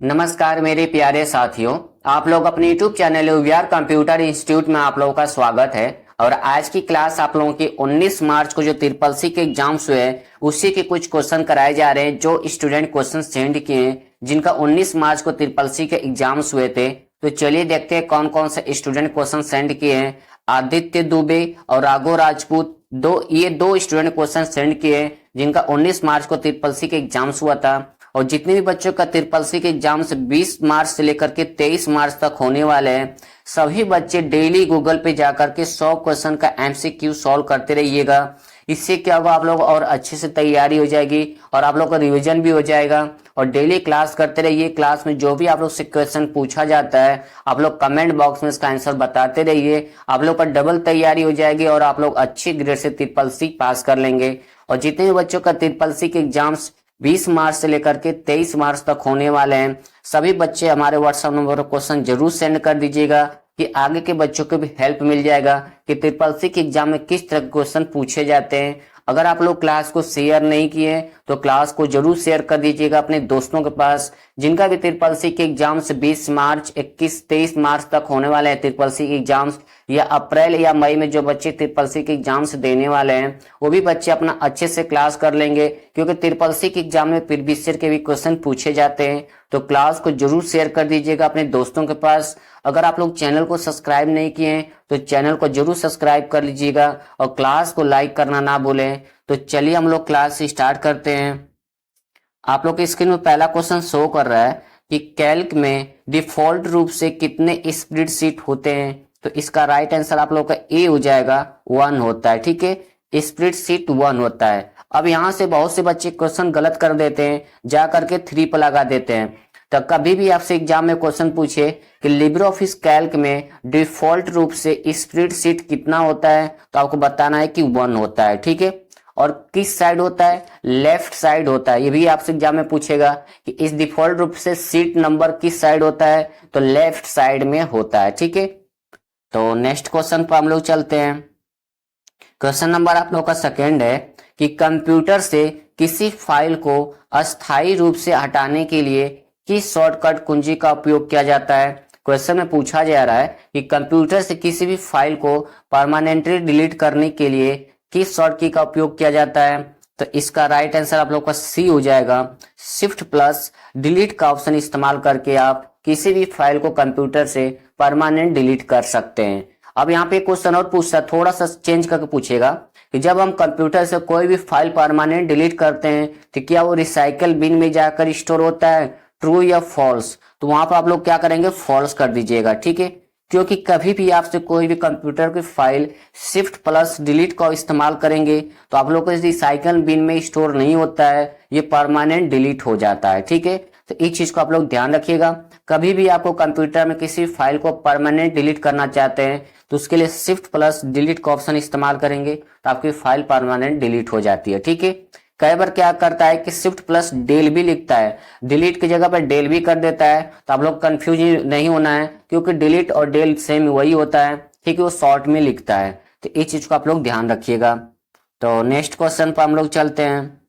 नमस्कार मेरे प्यारे साथियों। आप लोग अपने YouTube channel VR computer institute में आप लोगों का स्वागत है। और आज की क्लास आप लोगों की 19 मार्च को जो ट्रिपल सी के एग्जाम्स हुए हैं उसी के कुछ क्वेश्चन कराए जा रहे हैं। जो स्टूडेंट क्वेश्चन सेंड किए हैं जिनका 19 मार्च को ट्रिपल सी के एग्जाम्स हुए थे, तो चलिए देखते हैं कौन कौन से स्टूडेंट क्वेश्चन सेंड किए हैं। आदित्य दुबे और राघव राजपूत ये दो स्टूडेंट क्वेश्चन सेंड किए हैं जिनका 19 मार्च को ट्रिपल सी के एग्जाम्स हुआ था। और जितने भी बच्चों का ट्रिपल सी के एग्जाम्स 20 मार्च से लेकर के 23 मार्च तक होने वाले हैं, सभी बच्चे डेली गूगल पे जाकर के 100 क्वेश्चन का एमसीक्यू सॉल्व करते रहिएगा। इससे क्या होगा, आप लोग और अच्छे से तैयारी हो जाएगी और आप लोग का रिवीजन भी हो जाएगा। और डेली क्लास करते रहिए। क्लास में जो भी आप लोग से क्वेश्चन पूछा जाता है आप लोग कमेंट बॉक्स में इसका आंसर बताते रहिए। आप लोग का डबल तैयारी हो जाएगी और आप लोग अच्छी ग्रेड से ट्रिपल सी पास कर लेंगे। और जितने भी बच्चों का ट्रिपल सी के एग्जाम्स 20 मार्च से लेकर के 23 मार्च तक होने वाले हैं, सभी बच्चे हमारे व्हाट्सएप नंबर पर क्वेश्चन जरूर सेंड कर दीजिएगा कि आगे के बच्चों को भी हेल्प मिल जाएगा कि ट्रिपल सी के एग्जाम में किस तरह के क्वेश्चन पूछे जाते हैं। अगर आप लोग क्लास को शेयर नहीं किए तो क्लास को जरूर शेयर कर दीजिएगा अपने दोस्तों के पास जिनका भी ट्रिपल सी के एग्जाम्स 20 मार्च 21 23 मार्च तक होने वाले हैं। ट्रिपल सी के एग्जाम्स या अप्रैल या मई में जो बच्चे ट्रिपल सी के एग्जाम्स देने वाले हैं वो भी बच्चे अपना अच्छे से क्लास कर लेंगे, क्योंकि ट्रिपल सी के एग्जाम में प्रीवियस ईयर के भी क्वेश्चन पूछे जाते हैं। तो क्लास को जरूर शेयर कर दीजिएगा अपने दोस्तों के पास। अगर आप लोग चैनल को सब्सक्राइब नहीं किए हैं तो चैनल को जरूर सब्सक्राइब कर लीजिएगा और क्लास को लाइक करना ना भूलें। तो चलिए हम लोग क्लास स्टार्ट करते हैं। आप लोग की स्क्रीन में पहला क्वेश्चन शो कर रहा है कि कैल्क में डिफॉल्ट रूप से कितने स्प्रेडशीट होते हैं। तो इसका राइट आंसर आप लोग का ए हो जाएगा, 1 होता है। ठीक है, स्प्रेडशीट 1 होता है। अब यहाँ से बहुत से बच्चे क्वेश्चन गलत कर देते हैं, जा करके 3 पर लगा देते हैं। तो कभी भी आपसे एग्जाम में क्वेश्चन पूछे कि लिब्रे ऑफिस कैल्क में डिफॉल्ट रूप से स्प्रेडशीट कितना होता है, तो आपको बताना है कि 1 होता है। ठीक है, और किस साइड होता है, लेफ्ट साइड होता है। ये भी आपसे एग्जाम में पूछेगा कि इस डिफॉल्ट रूप से सीट नंबर किस साइड होता है, तो लेफ्ट साइड में होता है। ठीक है, तो नेक्स्ट क्वेश्चन पर हम लोग चलते हैं। क्वेश्चन नंबर आप लोग का सेकंड है कि कंप्यूटर से किसी फाइल को अस्थायी रूप से हटाने के लिए किस शॉर्टकट कुंजी का उपयोग किया जाता है। क्वेश्चन में पूछा जा रहा है कि कंप्यूटर से किसी भी फाइल को परमानेंटली डिलीट करने के लिए किस शॉर्ट की का उपयोग किया जाता है। तो इसका राइट आंसर आप लोग का सी हो जाएगा। शिफ्ट प्लस डिलीट का ऑप्शन इस्तेमाल करके आप किसी भी फाइल को कंप्यूटर से परमानेंट डिलीट कर सकते हैं। अब यहाँ पे क्वेश्चन और पूछता, थोड़ा सा चेंज करके पूछेगा कि जब हम कंप्यूटर से कोई भी फाइल परमानेंट डिलीट करते हैं तो क्या वो रिसाइकल बिन में जाकर स्टोर होता है, ट्रू या फॉल्स। तो वहां पर आप लोग क्या करेंगे, फॉल्स कर दीजिएगा। ठीक है, क्योंकि कभी भी आपसे कोई भी कंप्यूटर की फाइल शिफ्ट प्लस डिलीट का इस्तेमाल करेंगे तो आप लोग को इस रिसाइकल बिन में स्टोर नहीं होता है, ये परमानेंट डिलीट हो जाता है। ठीक है, तो इस चीज को आप लोग ध्यान रखिएगा। कभी भी आपको कंप्यूटर में किसी फाइल को परमानेंट डिलीट करना चाहते हैं तो उसके लिए शिफ्ट प्लस डिलीट का ऑप्शन इस्तेमाल करेंगे तो आपकी फाइल परमानेंट डिलीट हो जाती है। ठीक है, कई बार क्या करता है कि शिफ्ट प्लस डेल भी लिखता है, डिलीट की जगह पर डेल भी कर देता है। तो आप लोग कंफ्यूज नहीं होना है, क्योंकि डिलीट और डेल सेम वही होता है। ठीक है, वो शॉर्ट में लिखता है। तो इस चीज को आप लोग ध्यान रखिएगा। तो नेक्स्ट क्वेश्चन पर हम लोग चलते हैं।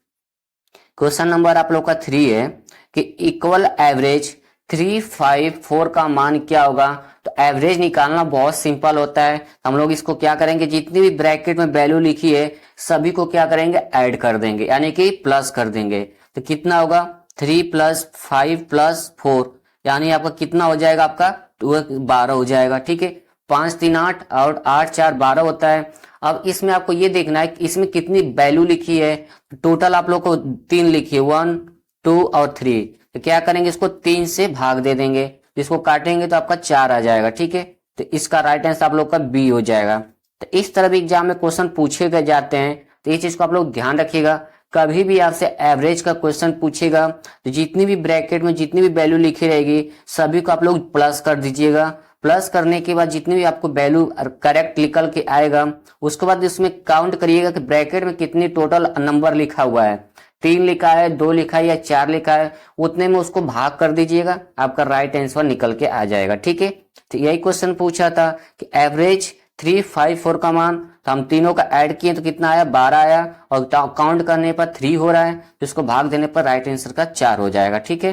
क्वेश्चन नंबर आप लोग का 3 है कि इक्वल एवरेज 354 का मान क्या होगा। तो एवरेज निकालना बहुत सिंपल होता है। हम लोग इसको क्या करेंगे, जितनी भी ब्रैकेट में वैल्यू लिखी है सभी को क्या करेंगे, ऐड कर देंगे, यानी कि प्लस कर देंगे। तो कितना होगा, 3 + 5 + 4, यानी आपका कितना हो जाएगा, आपका 12 हो जाएगा। ठीक है, 5 3 8 और 8 4 12 होता है। अब इसमें आपको ये देखना है कि इसमें कितनी वैल्यू लिखी है। टोटल आप लोग को 3 लिखी है, 1 2 और 3। तो क्या करेंगे, इसको 3 से भाग दे देंगे, इसको काटेंगे तो आपका 4 आ जाएगा। ठीक है, तो इसका राइट आंसर आप लोग का बी हो जाएगा। तो इस तरह भी एग्जाम में क्वेश्चन पूछे गए जाते हैं, तो ये चीज को आप लोग ध्यान रखिएगा। कभी भी आपसे एवरेज का क्वेश्चन पूछेगा तो जितनी भी ब्रैकेट में जितनी भी वैल्यू लिखी रहेगी सभी को आप लोग प्लस कर दीजिएगा। प्लस करने के बाद जितनी भी आपको वैल्यू करेक्ट निकल के आएगा उसके बाद इसमें काउंट करिएगा कि ब्रैकेट में कितनी टोटल नंबर लिखा हुआ है, 3 लिखा है, 2 लिखा है या 4 लिखा है, उतने में उसको भाग कर दीजिएगा, आपका राइट आंसर निकल के आ जाएगा। ठीक है, तो यही क्वेश्चन पूछा था कि एवरेज 354 का मान, तो हम तीनों का ऐड किए तो कितना आया, 12 आया, और काउंट करने पर 3 हो रहा है तो इसको भाग देने पर राइट आंसर का 4 हो जाएगा। ठीक है,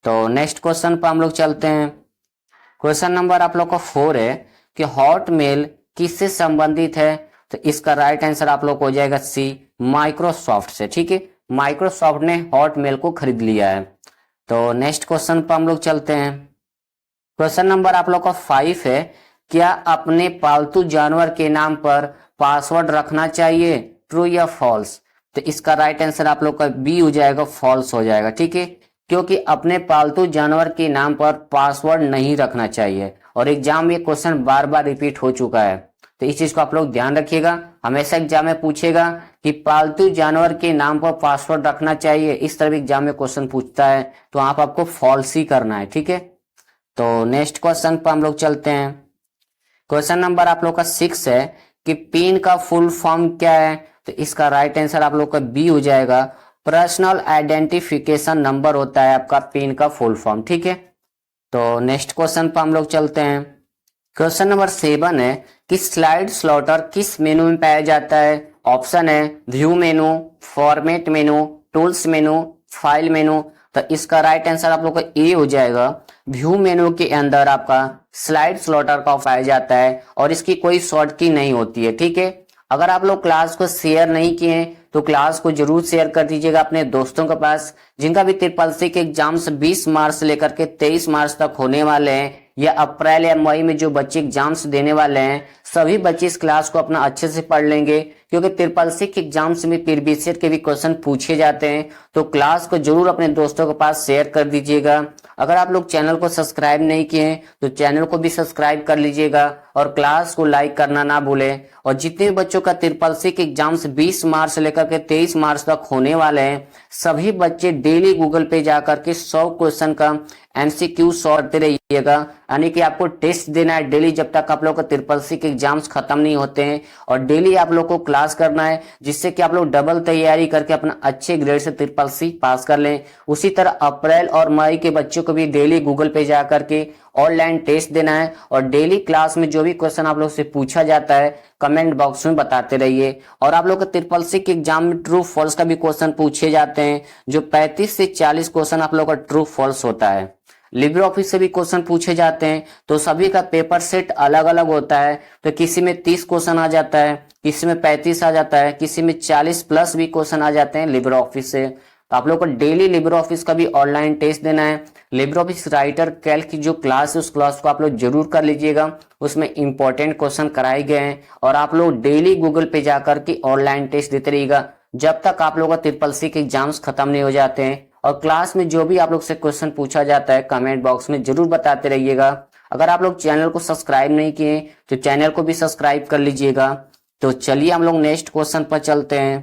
तो नेक्स्ट क्वेश्चन पर हम लोग चलते हैं। क्वेश्चन नंबर आप लोग का 4 है कि हॉटमेल किससे संबंधित है? तो इसका राइट आंसर आप लोग को हो जाएगा सी, माइक्रोसॉफ्ट से। ठीक है, माइक्रोसॉफ्ट ने हॉटमेल को खरीद लिया है। तो नेक्स्ट क्वेश्चन पर हम लोग चलते हैं। क्वेश्चन नंबर आप लोग का 5 है, क्या अपने पालतू जानवर के नाम पर पासवर्ड रखना चाहिए? ट्रू या फॉल्स? तो इसका राइट आंसर आप लोग का बी हो जाएगा, फॉल्स हो जाएगा। ठीक है, क्योंकि अपने पालतू जानवर के नाम पर पासवर्ड नहीं रखना चाहिए, और एग्जाम में क्वेश्चन बार बार रिपीट हो चुका है, तो इस चीज को आप लोग ध्यान रखिएगा। हमेशा एग्जाम में पूछेगा कि पालतू जानवर के नाम पर पासवर्ड रखना चाहिए, इस तरह एग्जाम में क्वेश्चन पूछता है, तो आपको फॉल्स ही करना है। ठीक है, तो नेक्स्ट क्वेश्चन पर हम लोग चलते हैं। क्वेश्चन नंबर आप लोग का 6 है कि पिन का फुल फॉर्म क्या है? तो इसका राइट आंसर आप लोग का बी हो जाएगा, पर्सनल आइडेंटिफिकेशन नंबर होता है आपका पिन का फुल फॉर्म। ठीक है, तो नेक्स्ट क्वेश्चन पर हम लोग चलते हैं। क्वेश्चन नंबर 7 है कि स्लाइड स्लॉटर किस मेनू में पाया जाता है? ऑप्शन है व्यू मेनू, फॉर्मेट मेनू, टूल्स मेनू, फाइल मेनू। तो इसका राइट आंसर आप लोग का ए हो जाएगा, व्यू मेनू के अंदर आपका स्लाइड स्लॉटर का पाया जाता है, और इसकी कोई शॉर्ट की नहीं होती है। ठीक है, अगर आप लोग क्लास को शेयर नहीं किए तो क्लास को जरूर शेयर कर दीजिएगा अपने दोस्तों के पास, जिनका भी ट्रिपल सी के एग्जाम्स 20 मार्च से लेकर के 23 मार्च तक होने वाले हैं, या अप्रैल या मई में जो बच्चे एग्जाम्स देने वाले हैं, सभी बच्चे इस क्लास को अपना अच्छे से पढ़ लेंगे, क्योंकि ट्रिपल सी के एग्जाम्स में प्रीवियस के भी क्वेश्चन पूछे जाते हैं। तो क्लास को जरूर अपने दोस्तों के पास शेयर कर दीजिएगा। अगर आप लोग चैनल को सब्सक्राइब नहीं किए तो चैनल को भी सब्सक्राइब कर लीजिएगा, और क्लास को लाइक करना ना भूलें। और जितने भी बच्चों का ट्रिपल सी के एग्जाम्स 20 मार्च से लेकर के 23 मार्च तक होने वाले हैं, सभी बच्चे डेली गूगल पे जाकर के 100 क्वेश्चन का एमसीक्यू सॉल्व करते रहिएगा। यानी कि आपको टेस्ट देना है डेली जब तक आप लोग का ट्रिपल सी के एग्जाम्स खत्म नहीं होते हैं, और डेली आप लोग को क्लास करना है, जिससे कि आप लोग डबल तैयारी करके अपना अच्छे ग्रेड से ट्रिपल सी पास कर लें। उसी तरह अप्रैल और मई के बच्चों को भी डेली गूगल पे जाकर के ऑनलाइन टेस्ट देना है, और डेली क्लास में जो भी क्वेश्चन आप लोग से पूछा जाता है कमेंट बॉक्स में बताते रहिए। और आप लोग का ट्रिपल सी के एग्जाम में ट्रू फॉल्स का भी क्वेश्चन पूछे जाते हैं, जो 35 से 40 क्वेश्चन आप लोग का ट्रू फॉल्स होता है। लिब्रे ऑफिस से भी क्वेश्चन पूछे जाते हैं, तो सभी का पेपर सेट अलग अलग होता है। तो किसी में 30 क्वेश्चन आ जाता है, किसी में 35 आ जाता है, किसी में 40 प्लस भी क्वेश्चन आ जाते हैं लिब्रे ऑफिस से। तो आप लोग को डेली लिब्रे ऑफिस का भी ऑनलाइन टेस्ट देना है। लिब्रे ऑफिस राइटर कैल्क की जो क्लास है उस क्लास को आप लोग जरूर कर लीजिएगा, उसमें इंपॉर्टेंट क्वेश्चन कराए गए हैं, और आप लोग डेली गूगल पे जाकर के ऑनलाइन टेस्ट देते रहिएगा जब तक आप लोगों का ट्रिपल सी के एग्जाम्स खत्म नहीं हो जाते हैं। और क्लास में जो भी आप लोग से क्वेश्चन पूछा जाता है कमेंट बॉक्स में जरूर बताते रहिएगा। अगर आप लोग चैनल को सब्सक्राइब नहीं किए तो चैनल को भी सब्सक्राइब कर लीजिएगा। तो चलिए हम लोग नेक्स्ट क्वेश्चन पर चलते हैं।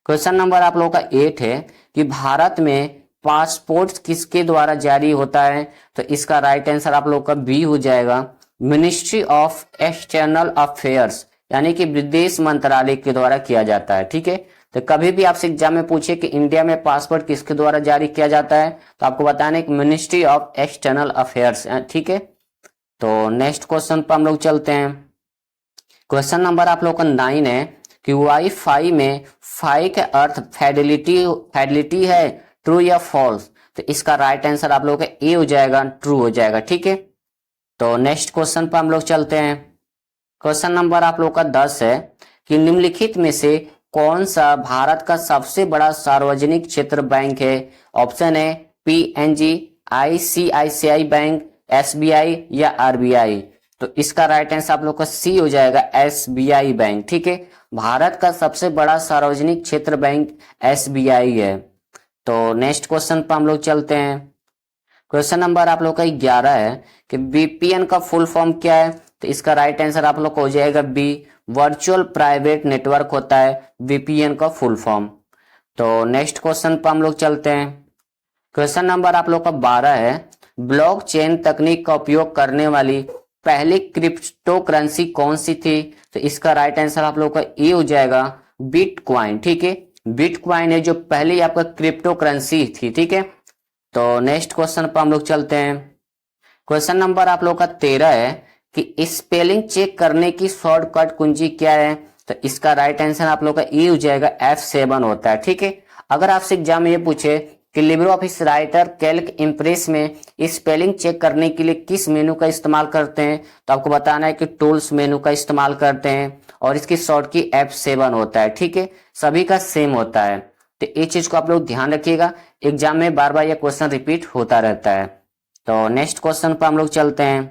क्वेश्चन नंबर आप लोगों का 8 है कि भारत में पासपोर्ट किसके द्वारा जारी होता है? तो इसका राइट आंसर आप लोग का बी हो जाएगा, मिनिस्ट्री ऑफ एक्सटर्नल अफेयर्स, यानी कि विदेश मंत्रालय के द्वारा किया जाता है। ठीक है, तो कभी भी आपसे एग्जाम में पूछे कि इंडिया में पासपोर्ट किसके द्वारा जारी किया जाता है, तो आपको बताना है कि मिनिस्ट्री ऑफ एक्सटर्नल अफेयर्स। ठीक है, तो नेक्स्ट क्वेश्चन पर हम लोग चलते हैं। क्वेश्चन नंबर आप लोग का 9 है कि वाईफाई में फाई का अर्थ फाइडेलिटी है, ट्रू या फॉल्स? तो इसका राइट आंसर आप लोगों का ए हो जाएगा, ट्रू हो जाएगा। ठीक है, तो नेक्स्ट क्वेश्चन पर हम लोग चलते हैं। क्वेश्चन नंबर आप लोग का 10 है कि निम्नलिखित में से कौन सा भारत का सबसे बड़ा सार्वजनिक क्षेत्र बैंक है? ऑप्शन है पीएनजी, आईसीआईसीआई बैंक, एसबीआई या आरबीआई। तो इसका राइट आंसर आप लोग का सी हो जाएगा, एसबीआई बैंक। ठीक है, भारत का सबसे बड़ा सार्वजनिक क्षेत्र बैंक एसबीआई है। तो नेक्स्ट क्वेश्चन पर हम लोग चलते हैं। क्वेश्चन नंबर आप लोग का 11 है कि वीपीएन का फुल फॉर्म क्या है? तो इसका राइट आंसर आप लोग को हो जाएगा बी, वर्चुअल प्राइवेट नेटवर्क होता है वीपीएन का फुल फॉर्म। तो नेक्स्ट क्वेश्चन पर हम लोग चलते हैं। क्वेश्चन नंबर आप लोग का 12 है, ब्लॉकचेन तकनीक का उपयोग करने वाली पहली क्रिप्टो करेंसी कौन सी थी? तो इसका राइट आंसर आप लोग का ए हो जाएगा, बिटकॉइन। ठीक है, बिटकॉइन है जो पहली आपका क्रिप्टो करेंसी थी। ठीक है, तो नेक्स्ट क्वेश्चन पर हम लोग चलते हैं। क्वेश्चन नंबर आप लोग का 13 है कि स्पेलिंग चेक करने की शॉर्टकट कुंजी क्या है? तो इसका राइट आंसर आप लोग का ए हो जाएगा, F7 होता है। ठीक है, अगर आपसे एग्जाम में ये पूछे कि Libre office writer Calc impress में स्पेलिंग चेक करने के लिए किस मेनू का इस्तेमाल करते हैं, तो आपको बताना है कि टूल्स मेनू का इस्तेमाल करते हैं और इसकी शॉर्ट की F7 होता है। ठीक है, सभी का सेम होता है, तो ये चीज को आप लोग ध्यान रखिएगा, एग्जाम में बार बार यह क्वेश्चन रिपीट होता रहता है। तो नेक्स्ट क्वेश्चन पर हम लोग चलते हैं।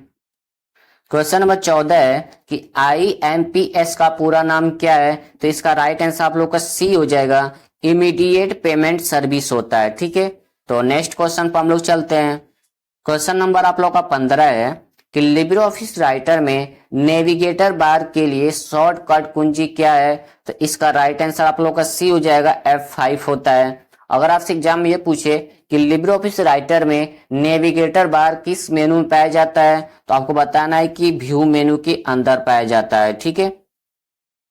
क्वेश्चन नंबर 14 है कि IMPS का पूरा नाम क्या है, तो इसका राइट आंसर आप लोग का सी हो जाएगा, इमीडिएट पेमेंट सर्विस होता है। ठीक है, तो नेक्स्ट क्वेश्चन पर हम लोग चलते हैं। क्वेश्चन नंबर आप लोग का 15 है कि लिब्रे ऑफिस राइटर में नेविगेटर बार के लिए शॉर्टकट कुंजी क्या है, तो इसका राइट आंसर आप लोग का सी हो जाएगा, F5 होता है। अगर आपसे एग्जाम में ये पूछे कि लिब्रे ऑफिस राइटर में नेविगेटर बार किस मेनू में पाया जाता है, तो आपको बताना है कि व्यू मेनू के अंदर पाया जाता है। ठीक है,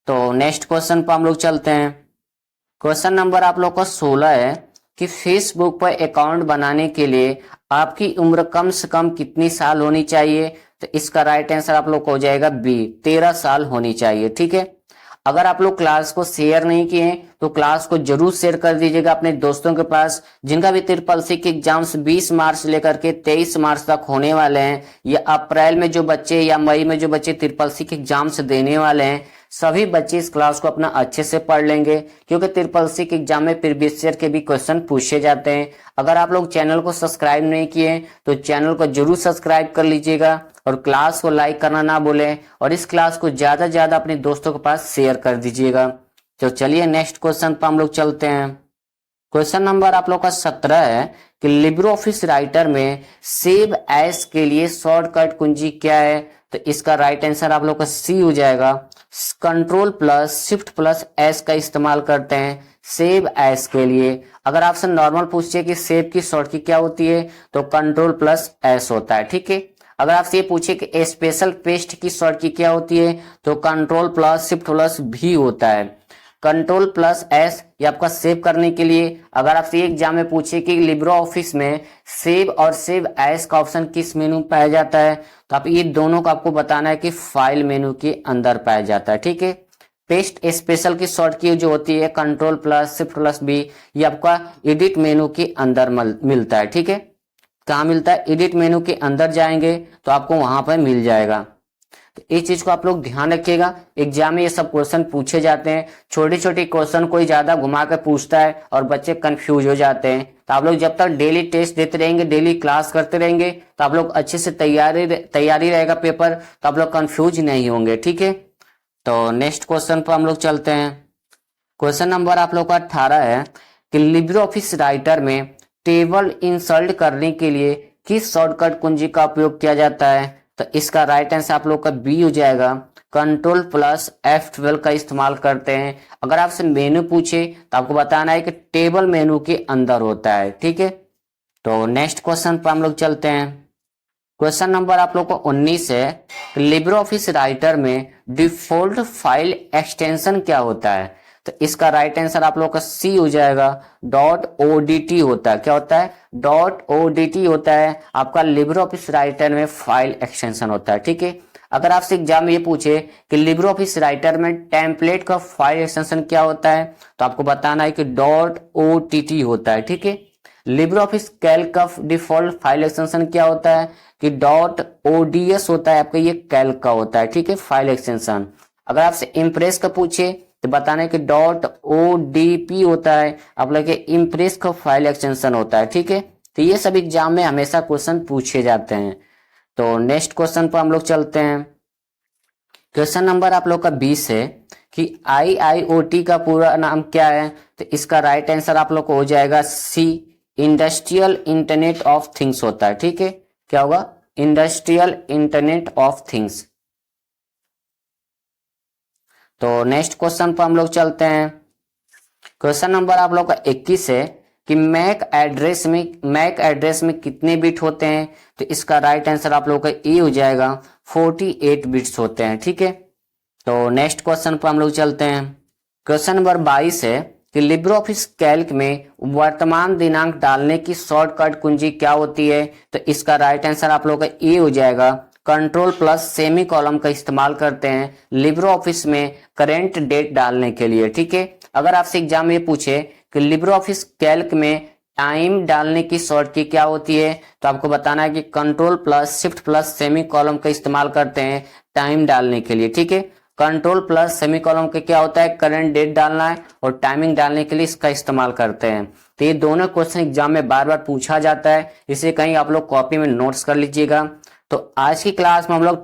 तो नेक्स्ट क्वेश्चन पर हम लोग चलते हैं। क्वेश्चन नंबर आप लोग का 16 है कि फेसबुक पर अकाउंट बनाने के लिए आपकी उम्र कम से कम कितनी साल होनी चाहिए, तो इसका राइट आंसर आप लोग को हो जाएगा बी, 13 साल होनी चाहिए। ठीक है, अगर आप लोग क्लास को शेयर नहीं किए हैं तो क्लास को जरूर शेयर कर दीजिएगा अपने दोस्तों के पास, जिनका भी ट्रिपल सी के एग्जाम्स 20 मार्च से लेकर के 23 मार्च तक होने वाले हैं, या अप्रैल में जो बच्चे या मई में जो बच्चे ट्रिपल सी के एग्जाम्स देने वाले हैं, सभी बच्चे इस क्लास को अपना अच्छे से पढ़ लेंगे, क्योंकि ट्रिपल सी के एग्जाम में प्रीवियस ईयर के भी क्वेश्चन पूछे जाते हैं। अगर आप लोग चैनल को सब्सक्राइब नहीं किए तो चैनल को जरूर सब्सक्राइब कर लीजिएगा और क्लास को लाइक करना ना भूलें, और इस क्लास को ज्यादा से ज्यादा अपने दोस्तों के पास शेयर कर दीजिएगा। तो चलिए नेक्स्ट क्वेश्चन पर हम लोग चलते हैं। क्वेश्चन नंबर आप लोग का 17 है कि लिब्रे ऑफिस राइटर में सेव एज के लिए शॉर्टकट कुंजी क्या है, तो इसका राइट आंसर आप लोग का सी हो जाएगा, control plus shift plus S का इस्तेमाल करते हैं सेव एज के लिए। अगर आपसे नॉर्मल पूछे कि सेव की शॉर्ट की क्या होती है, तो कंट्रोल प्लस एस होता है। ठीक है, अगर आपसे ये पूछे कि स्पेशल पेस्ट की शॉर्ट की क्या होती है, तो कंट्रोल प्लस शिफ्ट प्लस भी होता है। कंट्रोल प्लस एस ये आपका सेव करने के लिए। अगर आपसे एग्जाम में पूछे कि लिब्रे ऑफिस में सेव और सेव एस का ऑप्शन किस मेनू में पाया जाता है, तो आप ये दोनों को आपको बताना है कि फाइल मेनू के अंदर पाया जाता है। ठीक है, पेस्ट स्पेशल की शॉर्ट की जो होती है control plus shift plus B, ये आपका एडिट मेनू के अंदर मिलता है। ठीक है, कहाँ मिलता है, एडिट मेनू के अंदर जाएंगे तो आपको वहां पर मिल जाएगा। तो इस चीज को आप लोग ध्यान रखिएगा, एग्जाम में ये सब क्वेश्चन पूछे जाते हैं। छोटे छोटे क्वेश्चन कोई ज्यादा घुमा कर पूछता है और बच्चे कंफ्यूज हो जाते हैं। तो आप लोग जब तक डेली टेस्ट देते रहेंगे, डेली क्लास करते रहेंगे, तो आप लोग अच्छे से तैयारी रहेगा पेपर, तो आप लोग कंफ्यूज नहीं होंगे। ठीक है, तो नेक्स्ट क्वेश्चन पर हम लोग चलते हैं। क्वेश्चन नंबर आप लोग का 18 है कि लिब्रे ऑफिस राइटर में टेबल इंसर्ट करने के लिए किस शॉर्टकट कुंजी का उपयोग किया जाता है, तो इसका राइट आंसर आप लोग का बी हो जाएगा, कंट्रोल प्लस F12 का इस्तेमाल करते हैं। अगर आपसे मेनू पूछे तो आपको बताना है कि टेबल मेनू के अंदर होता है। ठीक है, तो नेक्स्ट क्वेश्चन पर हम लोग चलते हैं। क्वेश्चन नंबर आप लोग को 19 है कि लिब्रे ऑफिस राइटर में डिफॉल्ट फाइल एक्सटेंशन क्या होता है, तो इसका राइट आंसर आप लोग का सी हो जाएगा, .odt होता है। क्या होता है, .odt होता है आपका लिब्रे ऑफिस राइटर में फाइल एक्सटेंशन होता है। ठीक है, अगर आपसे एग्जाम में ये पूछे कि लिब्रे ऑफिस राइटर में टेम्पलेट का फाइल एक्सटेंशन क्या होता है, तो आपको बताना है कि .ott होता है। ठीक है, लिब्रे ऑफिस कैल्क का डिफॉल्ट फाइल एक्सटेंशन क्या होता है कि .ods होता है, आपका ये कैल्क का होता है। ठीक है, फाइल एक्सटेंशन। अगर आपसे इम्प्रेस का पूछे तो बताना है कि .odp होता है, आप लोग इम्प्रेस का फाइल एक्सटेंशन होता है। ठीक है, तो ये सब एग्जाम में हमेशा क्वेश्चन पूछे जाते हैं। तो नेक्स्ट क्वेश्चन पर हम लोग चलते हैं। क्वेश्चन नंबर आप लोग का 20 है कि IIoT का पूरा नाम क्या है, तो इसका राइट आंसर आप लोग को हो जाएगा सी, इंडस्ट्रियल इंटरनेट ऑफ थिंग्स होता है। ठीक है, क्या होगा, इंडस्ट्रियल इंटरनेट ऑफ थिंग्स। तो नेक्स्ट क्वेश्चन पर हम लोग चलते हैं। क्वेश्चन नंबर आप लोग का 21 है कि मैक एड्रेस में कितने बिट होते हैं, तो इसका राइट आंसर आप लोग का ए हो जाएगा, 48 बिट्स होते हैं। ठीक है, तो नेक्स्ट क्वेश्चन पर हम लोग चलते हैं। क्वेश्चन नंबर 22 है कि लिब्रे ऑफिस कैल्क में वर्तमान दिनांक डालने की शॉर्टकट कुंजी क्या होती है, तो इसका राइट आंसर आप लोग का ए हो जाएगा, कंट्रोल प्लस सेमी कॉलम का इस्तेमाल करते हैं लिब्रे ऑफिस में करेंट डेट डालने के लिए। ठीक है, अगर आपसे एग्जाम में पूछे कि लिब्रे ऑफिस कैल्क में टाइम डालने की शॉर्ट की क्या होती है, तो आपको बताना है कि control plus shift plus semi column का इस्तेमाल करते हैं टाइम डालने के लिए। ठीक है, कंट्रोल प्लस सेमी कॉलम के क्या होता है, करंट डेट डालना है, और टाइमिंग डालने के लिए इसका इस्तेमाल करते हैं। तो ये दोनों क्वेश्चन एग्जाम में बार बार पूछा जाता है, इसे कहीं आप लोग कॉपी में नोट्स कर लीजिएगा। तो आज की क्लास में हम लोग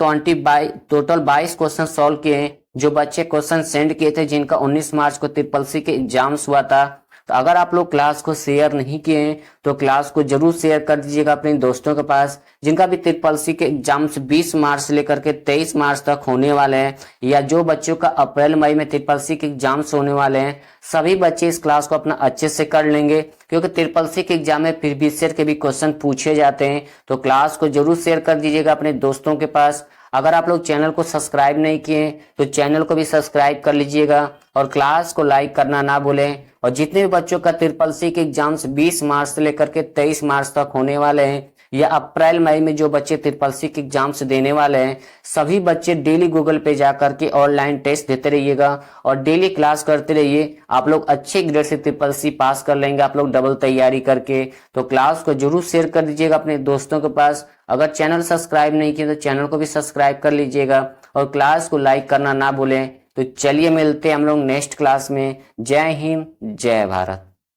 टोटल 22 क्वेश्चन सॉल्व किए हैं। जो बच्चे क्वेश्चन सेंड किए थे जिनका 19 मार्च को ट्रिपल सी के एग्जाम्स हुआ था, तो अगर आप लोग क्लास को शेयर नहीं किए हैं तो क्लास को जरूर शेयर कर दीजिएगा अपने दोस्तों के पास। जिनका भी ट्रिपल सी के एग्जाम्स 20 मार्च से लेकर के 23 मार्च तक होने वाले हैं, या जो बच्चों का अप्रैल मई में ट्रिपल सी के एग्जाम्स होने वाले हैं, सभी बच्चे इस क्लास को अपना अच्छे से कर लेंगे, क्योंकि ट्रिपल सी के एग्जाम में फिर बीसीएड के भी क्वेश्चन पूछे जाते हैं। तो क्लास को जरूर शेयर कर दीजिएगा अपने दोस्तों के पास। अगर आप लोग चैनल को सब्सक्राइब नहीं किए तो चैनल को भी सब्सक्राइब कर लीजिएगा, और क्लास को लाइक करना ना भूलें। और जितने भी बच्चों का ट्रिपल सी के एग्जाम्स 20 मार्च से लेकर के 23 मार्च तक होने वाले हैं, या अप्रैल मई में जो बच्चे ट्रिपल सी के एग्जाम्स देने वाले हैं, सभी बच्चे डेली गूगल पे जा करके ऑनलाइन टेस्ट देते रहिएगा और डेली क्लास करते रहिए। आप लोग अच्छे ग्रेड से ट्रिपल सी पास कर लेंगे, आप लोग डबल तैयारी करके। तो क्लास को जरूर शेयर कर दीजिएगा अपने दोस्तों के पास। अगर चैनल सब्सक्राइब नहीं किया तो चैनल को भी सब्सक्राइब कर लीजिएगा, और क्लास को लाइक करना ना भूलें। तो चलिए मिलते हैं हम लोग नेक्स्ट क्लास में। जय हिंद, जय भारत।